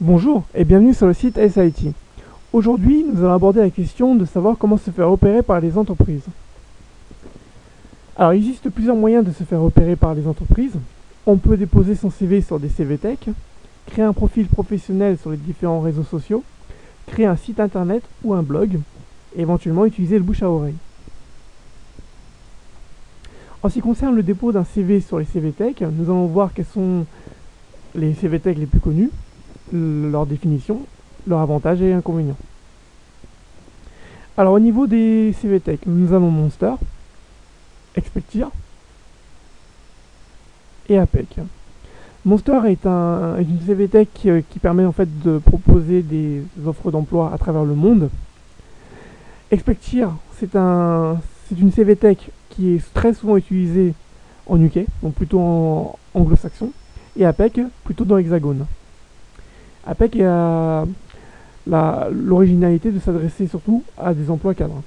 Bonjour et bienvenue sur le site SIT. Aujourd'hui, nous allons aborder la question de savoir comment se faire repérer par les entreprises. Alors, il existe plusieurs moyens de se faire repérer par les entreprises. On peut déposer son CV sur des CVTech, créer un profil professionnel sur les différents réseaux sociaux, créer un site internet ou un blog, et éventuellement utiliser le bouche à oreille. En ce qui concerne le dépôt d'un CV sur les CVTech, nous allons voir quels sont les CVTech les plus connus, leur définition, leurs avantages et inconvénients. Alors au niveau des CVTech, nous avons Monster, Expectir et APEC. Monster est une CVTech qui permet en fait de proposer des offres d'emploi à travers le monde. Expectir, c'est une CVTech qui est très souvent utilisée en UK, donc plutôt en anglo-saxon, et APEC plutôt dans l'hexagone. APEC a l'originalité de s'adresser surtout à des emplois cadres.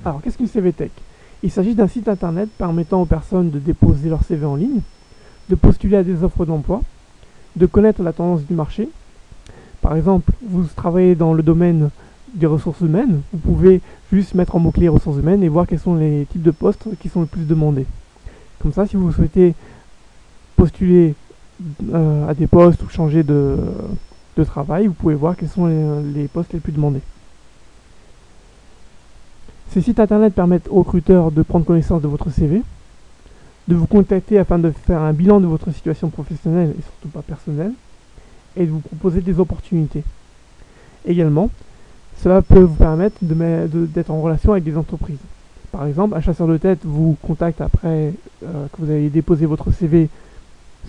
Alors, qu'est-ce qu'une CVTech? Il s'agit d'un site internet permettant aux personnes de déposer leur CV en ligne, de postuler à des offres d'emploi, de connaître la tendance du marché. Par exemple, vous travaillez dans le domaine des ressources humaines, vous pouvez juste mettre en mots-clés ressources humaines et voir quels sont les types de postes qui sont le plus demandés. Comme ça, si vous souhaitez postuler à des postes ou changer de travail, vous pouvez voir quels sont les postes les plus demandés. Ces sites internet permettent aux recruteurs de prendre connaissance de votre CV, de vous contacter afin de faire un bilan de votre situation professionnelle et surtout pas personnelle, et de vous proposer des opportunités. Également, cela peut vous permettre d'être en relation avec des entreprises. Par exemple, un chasseur de tête vous contacte après que vous avez déposé votre CV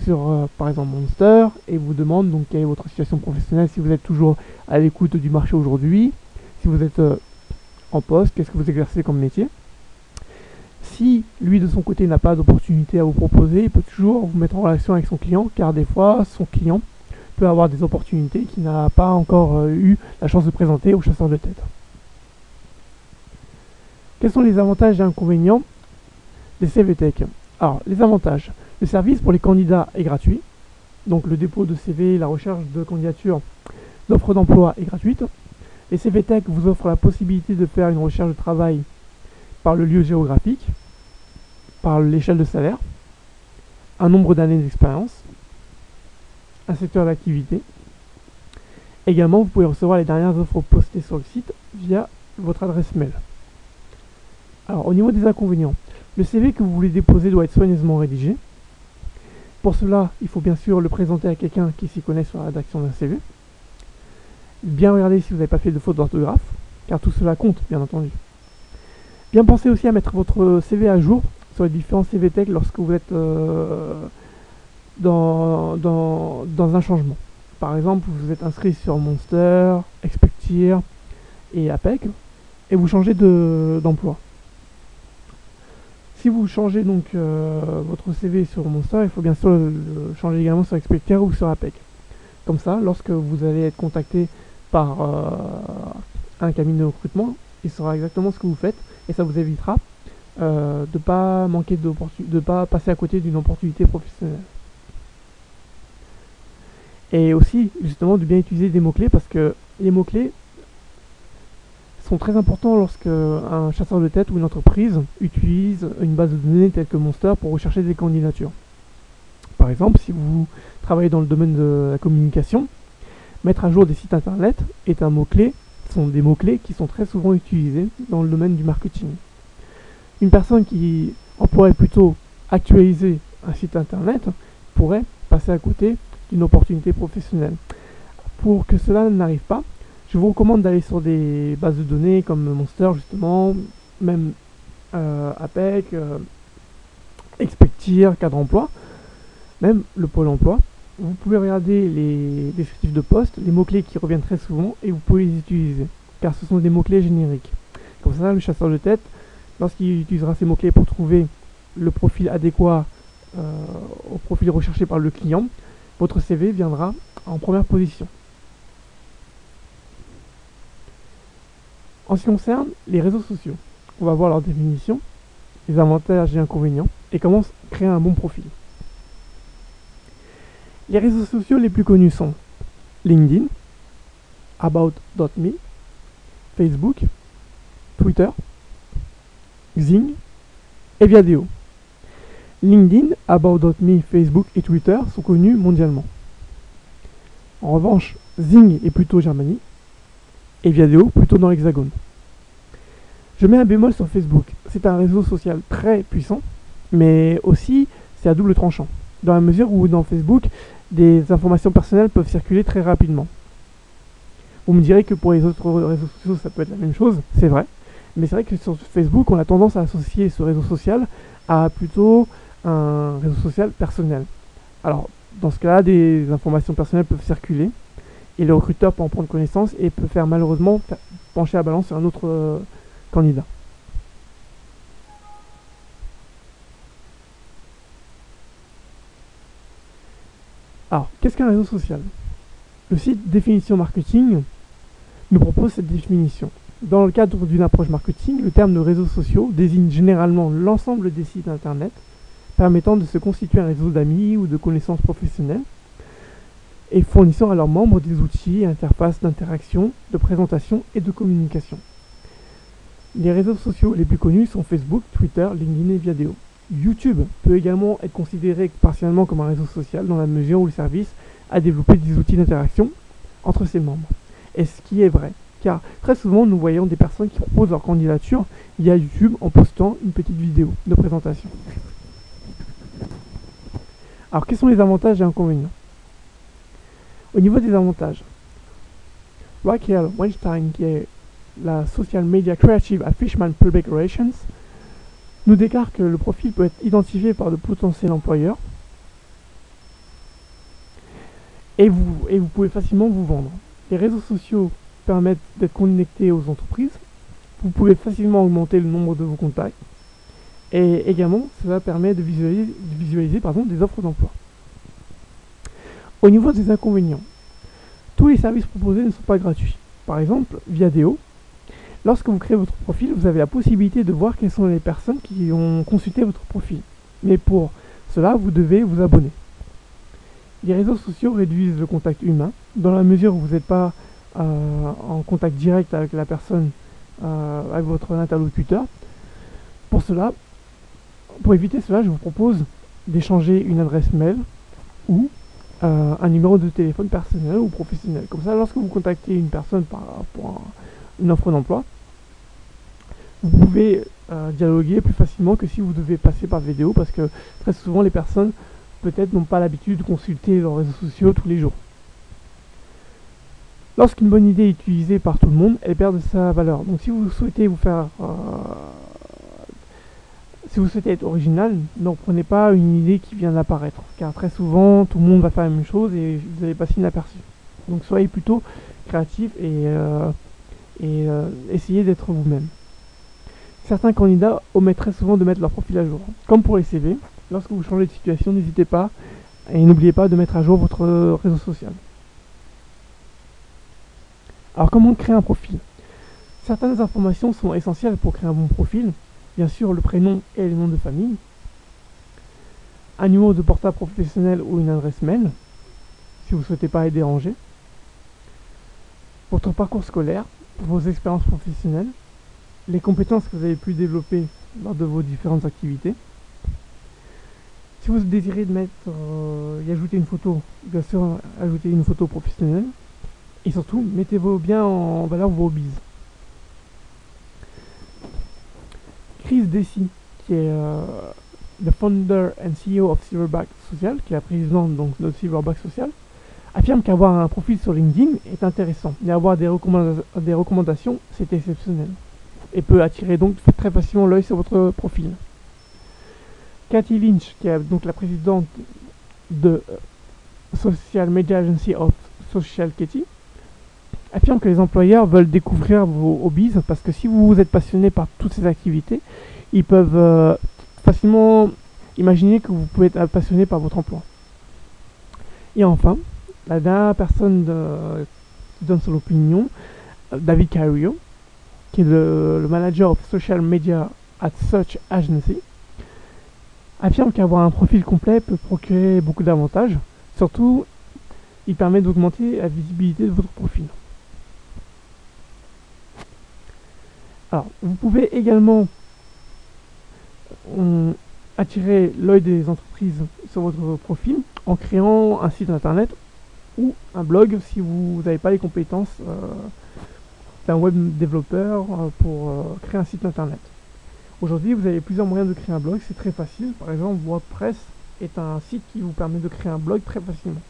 sur par exemple Monster et vous demande donc quelle est votre situation professionnelle, si vous êtes toujours à l'écoute du marché aujourd'hui, si vous êtes en poste, qu'est-ce que vous exercez comme métier. Si lui de son côté n'a pas d'opportunité à vous proposer, il peut toujours vous mettre en relation avec son client, car des fois son client peut avoir des opportunités qu'il n'a pas encore eu la chance de présenter au chasseur de tête. Quels sont les avantages et inconvénients des CVTech? Alors, les avantages. Le service pour les candidats est gratuit. Donc le dépôt de CV, la recherche de candidature, d'offres d'emploi est gratuite. Les CVTech vous offrent la possibilité de faire une recherche de travail par le lieu géographique, par l'échelle de salaire, un nombre d'années d'expérience, un secteur d'activité. Également, vous pouvez recevoir les dernières offres postées sur le site via votre adresse mail. Alors, au niveau des inconvénients, le CV que vous voulez déposer doit être soigneusement rédigé. Pour cela, il faut bien sûr le présenter à quelqu'un qui s'y connaît sur la rédaction d'un CV. Bien regarder si vous n'avez pas fait de faute d'orthographe, car tout cela compte, bien entendu. Bien penser aussi à mettre votre CV à jour sur les différents CVTech lorsque vous êtes dans un changement. Par exemple, vous êtes inscrit sur Monster, Expectir et APEC, et vous changez d'emploi. Si vous changez donc votre CV sur Monster, il faut bien sûr le changer également sur Expectir ou sur APEC. Comme ça, lorsque vous allez être contacté par un cabinet de recrutement, il saura exactement ce que vous faites et ça vous évitera de ne pas passer à côté d'une opportunité professionnelle. Et aussi, justement, de bien utiliser des mots-clés parce que les mots-clés sont très importants lorsque un chasseur de tête ou une entreprise utilise une base de données telle que Monster pour rechercher des candidatures. Par exemple, si vous travaillez dans le domaine de la communication, mettre à jour des sites internet est un mot-clé, sont des mots-clés qui sont très souvent utilisés dans le domaine du marketing. Une personne qui emploierait plutôt actualiser un site internet pourrait passer à côté d'une opportunité professionnelle. Pour que cela n'arrive pas, je vous recommande d'aller sur des bases de données comme Monster justement, même APEC, Expectir, Cadre Emploi, même le Pôle Emploi. Vous pouvez regarder les descriptifs de poste, les mots-clés qui reviennent très souvent et vous pouvez les utiliser, car ce sont des mots-clés génériques. Comme ça, le chasseur de tête, lorsqu'il utilisera ces mots-clés pour trouver le profil adéquat au profil recherché par le client, votre CV viendra en première position. En ce qui concerne les réseaux sociaux, on va voir leur définition, les avantages et inconvénients, et comment créer un bon profil. Les réseaux sociaux les plus connus sont LinkedIn, About.me, Facebook, Twitter, Xing et Viadeo. LinkedIn, About.me, Facebook et Twitter sont connus mondialement. En revanche, Xing est plutôt Germanie et Viadeo plutôt dans l'Hexagone. Je mets un bémol sur Facebook. C'est un réseau social très puissant, mais aussi c'est à double tranchant, dans la mesure où dans Facebook, des informations personnelles peuvent circuler très rapidement. Vous me direz que pour les autres réseaux sociaux, ça peut être la même chose, c'est vrai, mais c'est vrai que sur Facebook, on a tendance à associer ce réseau social à plutôt un réseau social personnel. Alors, dans ce cas-là, des informations personnelles peuvent circuler, et le recruteur peut en prendre connaissance et peut faire malheureusement pencher la balance sur un autre candidat. Alors, qu'est-ce qu'un réseau social? Le site Définition Marketing nous propose cette définition. Dans le cadre d'une approche marketing, le terme de réseaux sociaux désigne généralement l'ensemble des sites internet permettant de se constituer un réseau d'amis ou de connaissances professionnelles et fournissant à leurs membres des outils et interfaces d'interaction, de présentation et de communication. Les réseaux sociaux les plus connus sont Facebook, Twitter, LinkedIn et Viadeo. YouTube peut également être considéré partiellement comme un réseau social dans la mesure où le service a développé des outils d'interaction entre ses membres. Et ce qui est vrai, car très souvent nous voyons des personnes qui proposent leur candidature via YouTube en postant une petite vidéo de présentation. Alors quels sont les avantages et inconvénients? Au niveau des avantages, Raquel Weinstein, qui est la Social Media Creative à Fishman Public Relations, nous déclare que le profil peut être identifié par de potentiels employeurs et vous pouvez facilement vous vendre. Les réseaux sociaux permettent d'être connectés aux entreprises, vous pouvez facilement augmenter le nombre de vos contacts et également cela permet de visualiser des offres d'emploi. Au niveau des inconvénients, tous les services proposés ne sont pas gratuits. Par exemple, Viadeo, lorsque vous créez votre profil, vous avez la possibilité de voir quelles sont les personnes qui ont consulté votre profil. Mais pour cela, vous devez vous abonner. Les réseaux sociaux réduisent le contact humain, dans la mesure où vous n'êtes pas en contact direct avec la personne, avec votre interlocuteur. Pour éviter cela, je vous propose d'échanger une adresse mail ou un numéro de téléphone personnel ou professionnel. Comme ça, lorsque vous contactez une personne pour une offre d'emploi, vous pouvez dialoguer plus facilement que si vous devez passer par vidéo, parce que très souvent les personnes peut-être n'ont pas l'habitude de consulter leurs réseaux sociaux tous les jours. Lorsqu'une bonne idée est utilisée par tout le monde, elle perd de sa valeur. Donc si vous souhaitez être original, ne prenez pas une idée qui vient d'apparaître, car très souvent tout le monde va faire la même chose et vous allez passer inaperçu. Donc soyez plutôt créatif et essayez d'être vous-même. Certains candidats omettent très souvent de mettre leur profil à jour. Comme pour les CV, lorsque vous changez de situation, n'hésitez pas et n'oubliez pas de mettre à jour votre réseau social. Alors comment créer un profil? Certaines informations sont essentielles pour créer un bon profil. Bien sûr, le prénom et le nom de famille, un numéro de portable professionnel ou une adresse mail, si vous ne souhaitez pas être dérangé, votre parcours scolaire, vos expériences professionnelles, les compétences que vous avez pu développer lors de vos différentes activités. Si vous désirez y ajouter une photo, bien sûr, ajoutez une photo professionnelle. Et surtout, mettez-vous bien en valeur vos hobbies. Chris Dessy, qui est le founder and CEO of Silverback Social, qui est la présidente donc, de Silverback Social, affirme qu'avoir un profil sur LinkedIn est intéressant, et avoir des recommandations, c'est exceptionnel, et peut attirer donc très facilement l'œil sur votre profil. Cathy Lynch, qui est donc la présidente de Social Media Agency of Social Katie, affirme que les employeurs veulent découvrir vos hobbies parce que si vous êtes passionné par toutes ces activités, ils peuvent facilement imaginer que vous pouvez être passionné par votre emploi. Et enfin, la dernière personne qui donne son opinion, David Carrillo, qui est le manager of social media at Search Agency, affirme qu'avoir un profil complet peut procurer beaucoup d'avantages. Surtout, il permet d'augmenter la visibilité de votre profil. Alors, vous pouvez également attirer l'œil des entreprises sur votre profil en créant un site internet ou un blog si vous n'avez pas les compétences d'un web développeur pour créer un site internet. Aujourd'hui, vous avez plusieurs moyens de créer un blog, c'est très facile. Par exemple, WordPress est un site qui vous permet de créer un blog très facilement.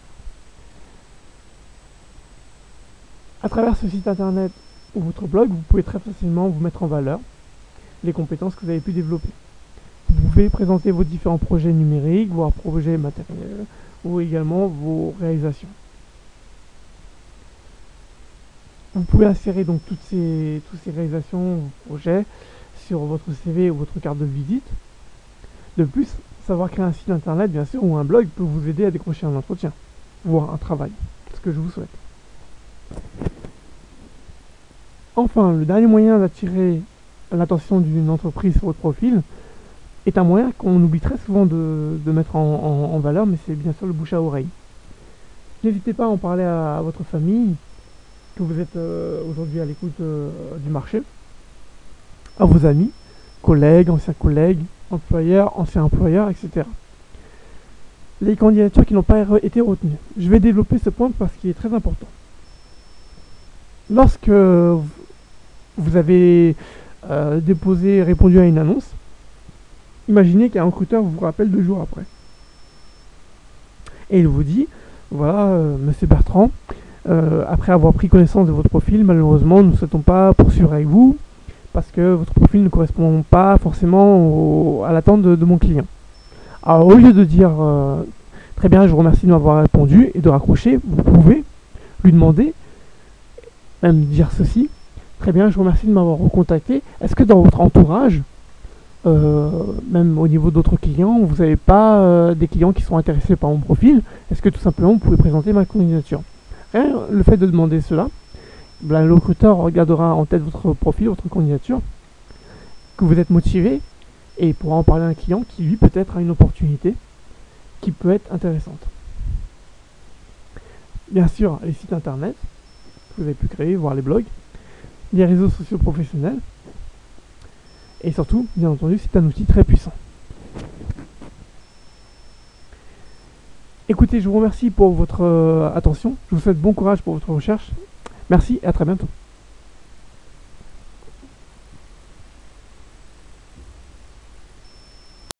À travers ce site internet ou votre blog, vous pouvez très facilement vous mettre en valeur les compétences que vous avez pu développer. Vous pouvez présenter vos différents projets numériques, voire projets matériels, ou également vos réalisations. Vous pouvez insérer donc toutes ces réalisations, vos projets, sur votre CV ou votre carte de visite. De plus, savoir créer un site internet, bien sûr, ou un blog peut vous aider à décrocher un entretien, voire un travail, ce que je vous souhaite. Enfin, le dernier moyen d'attirer l'attention d'une entreprise sur votre profil est un moyen qu'on oublie très souvent de mettre en valeur, mais c'est bien sûr le bouche à oreille. N'hésitez pas à en parler à votre famille, que vous êtes aujourd'hui à l'écoute du marché, à vos amis, collègues, anciens collègues, employeurs, anciens employeurs, etc. Les candidatures qui n'ont pas été retenues. Je vais développer ce point parce qu'il est très important. Lorsque vous avez répondu à une annonce, imaginez qu'un recruteur vous rappelle 2 jours après. Et il vous dit, voilà, monsieur Bertrand, après avoir pris connaissance de votre profil, malheureusement, nous ne souhaitons pas poursuivre avec vous, parce que votre profil ne correspond pas forcément à l'attente de mon client. Alors, au lieu de dire, très bien, je vous remercie de m'avoir répondu, et de raccrocher, vous pouvez lui demander, même dire ceci, très bien, je vous remercie de m'avoir recontacté. Est-ce que dans votre entourage, même au niveau d'autres clients, vous n'avez pas des clients qui sont intéressés par mon profil? Est-ce que tout simplement vous pouvez présenter ma candidature? Rien, le fait de demander cela, ben, le recruteur regardera en tête votre profil, votre candidature, que vous êtes motivé, et il pourra en parler à un client qui lui peut-être a une opportunité qui peut être intéressante. Bien sûr, les sites internet que vous avez pu créer, voire les blogs, les réseaux sociaux professionnels, et surtout, bien entendu, c'est un outil très puissant. Écoutez, je vous remercie pour votre attention. Je vous souhaite bon courage pour votre recherche. Merci et à très bientôt.